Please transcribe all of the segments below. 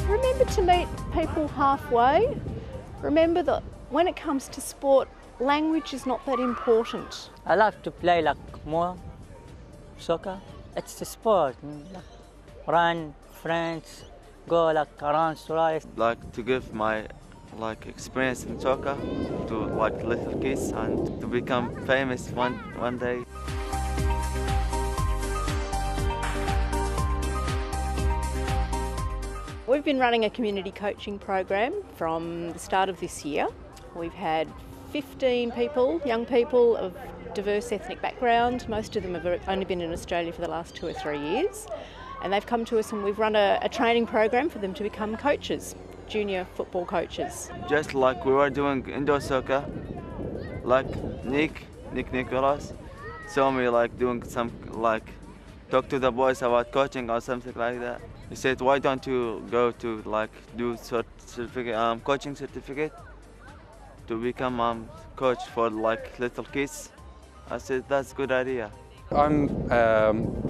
Remember to meet people halfway. Remember that when it comes to sport, language is not that important. I love to play like more soccer. It's the sport. Like, run, friends, go like around Australia. Like to give my experience in soccer to like little kids and to become famous one day. We've been running a community coaching program from the start of this year. We've had 15 people, young people of diverse ethnic background. Most of them have only been in Australia for the last 2 or 3 years. And they've come to us and we've run a training program for them to become coaches, junior football coaches. Just like we were doing indoor soccer, like Nick Nicholas saw me like doing some talk to the boys about coaching or something like that. He said, why don't you go to do coaching certificate to become coach for little kids? I said, that's a good idea. I'm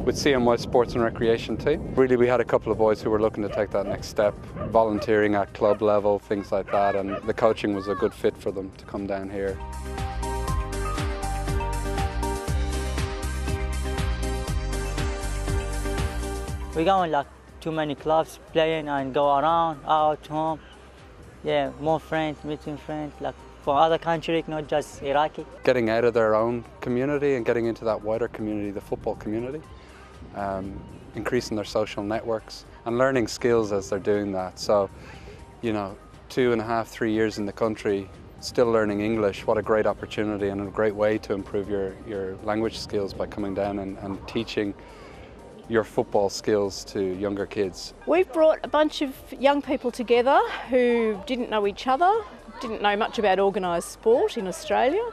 with CMY Sports and Recreation team. Really, we had a couple of boys who were looking to take that next step, volunteering at club level, things like that, and the coaching was a good fit for them to come down here. We go in like too many clubs playing and go around, out, home. Yeah, more friends, meeting friends, like from other countries, not just Iraqi. Getting out of their own community and getting into that wider community, the football community, increasing their social networks and learning skills as they're doing that. So, 2.5, 3 years in the country, still learning English, what a great opportunity and a great way to improve your language skills by coming down and teaching your football skills to younger kids. We've brought a bunch of young people together who didn't know each other, didn't know much about organised sport in Australia,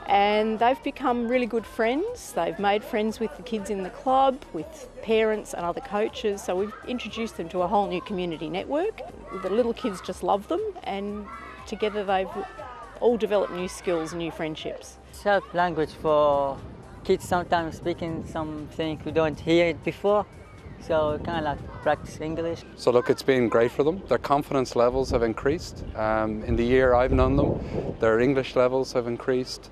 and they've become really good friends. They've made friends with the kids in the club, with parents and other coaches, so we've introduced them to a whole new community network. The little kids just love them, and together they've all developed new skills and new friendships. Self-language for kids, sometimes speaking something we don't hear it before, so we kind of like practice English. So look, it's been great for them. Their confidence levels have increased. In the year I've known them, their English levels have increased.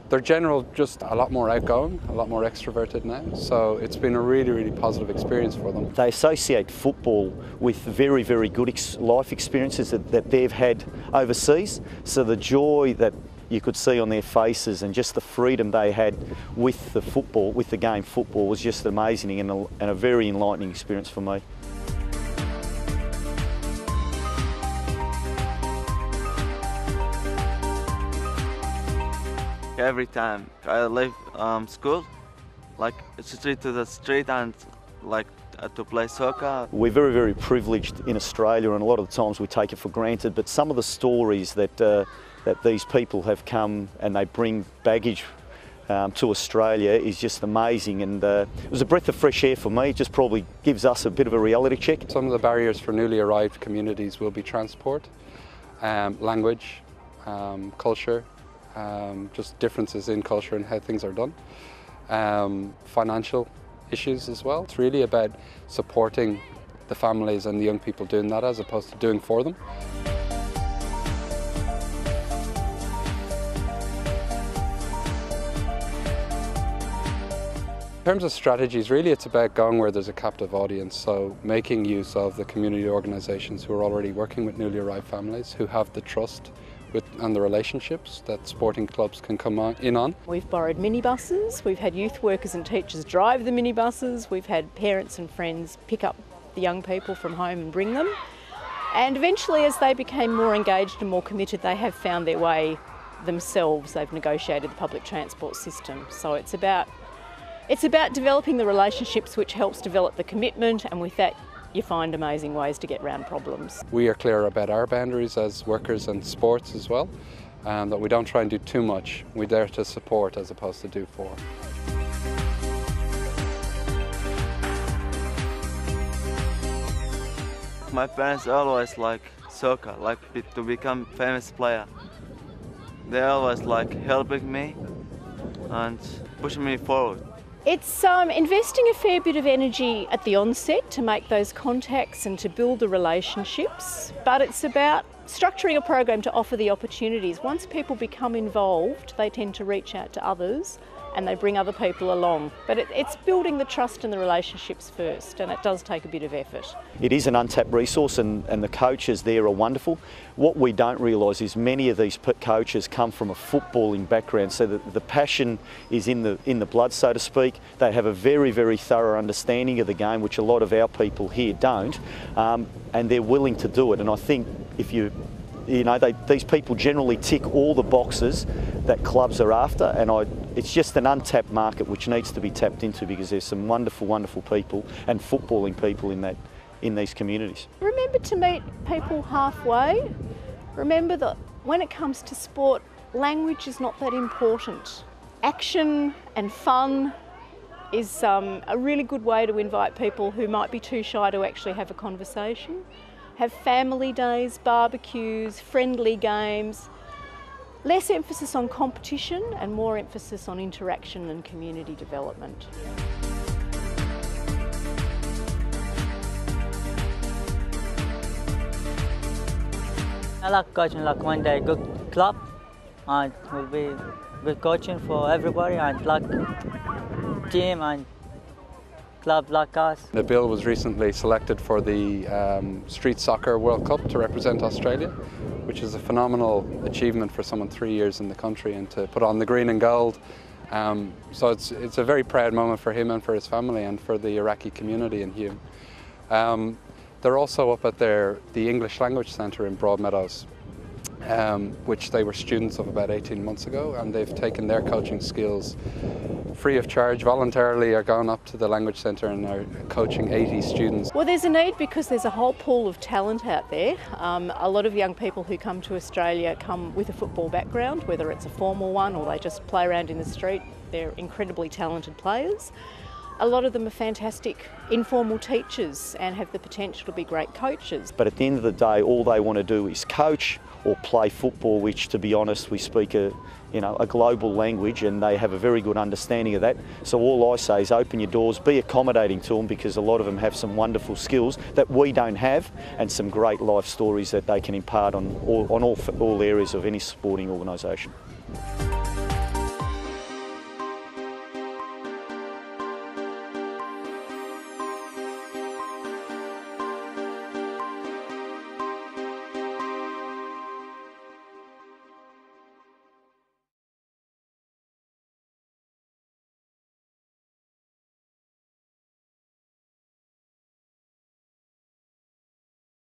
They're general just a lot more outgoing, a lot more extroverted now, so it's been a really, really positive experience for them. They associate football with very, very good life experiences that they've had overseas, so the joy that you could see on their faces and just the freedom they had with the game football was just amazing and a very enlightening experience for me. Every time I leave school, street to the street and to play soccer. We're very, very privileged in Australia, and a lot of the times we take it for granted, but some of the stories that these people have come and they bring baggage to Australia is just amazing, and it was a breath of fresh air for me. It just probably gives us a bit of a reality check. Some of the barriers for newly arrived communities will be transport, language, culture, just differences in culture and how things are done, financial issues as well. It's really about supporting the families and the young people doing that as opposed to doing for them. In terms of strategies, really it's about going where there's a captive audience, so making use of the community organisations who are already working with newly arrived families, who have the trust and the relationships that sporting clubs can come in on. We've borrowed minibuses, we've had youth workers and teachers drive the minibuses, we've had parents and friends pick up the young people from home and bring them. And eventually, as they became more engaged and more committed, they have found their way themselves. They've negotiated the public transport system. So it's about developing the relationships which helps develop the commitment, and with that you find amazing ways to get around problems. We are clear about our boundaries as workers and sports as well, and that we don't try and do too much. We dare to support as opposed to do for. My parents always like soccer, like to become famous player. They always like helping me and pushing me forward. It's investing a fair bit of energy at the onset to make those contacts and to build the relationships, but it's about structuring a program to offer the opportunities. Once people become involved, they tend to reach out to others and they bring other people along. But it's building the trust and the relationships first, and it does take a bit of effort. It is an untapped resource, and the coaches there are wonderful. What we don't realise is many of these coaches come from a footballing background, so that the passion is in the blood, so to speak. They have a very, very thorough understanding of the game, which a lot of our people here don't, and they're willing to do it. And I think if these people generally tick all the boxes that clubs are after, and it's just an untapped market which needs to be tapped into, because there's some wonderful, wonderful people and footballing people in these communities. Remember to meet people halfway. Remember that when it comes to sport, language is not that important. Action and fun is a really good way to invite people who might be too shy to actually have a conversation. Have family days, barbecues, friendly games. Less emphasis on competition and more emphasis on interaction and community development. I like coaching like one day good club, and will be good coaching for everybody, and like team and club like us. Nabil was recently selected for the Street Soccer World Cup to represent Australia, which is a phenomenal achievement for someone 3 years in the country, and to put on the green and gold. So it's a very proud moment for him and for his family and for the Iraqi community in Hume. They're also up at the English Language Centre in Broadmeadows, which they were students of about 18 months ago, and they've taken their coaching skills free of charge, voluntarily are going up to the Language Centre and are coaching 80 students. Well, there's a need because there's a whole pool of talent out there. A lot of young people who come to Australia come with a football background, whether it's a formal one or they just play around in the street. They're incredibly talented players. A lot of them are fantastic informal teachers and have the potential to be great coaches. But at the end of the day, all they want to do is coach or play football, which, to be honest, we speak a global language, and they have a very good understanding of that. So all I say is open your doors, be accommodating to them, because a lot of them have some wonderful skills that we don't have, and some great life stories that they can impart on all areas of any sporting organisation.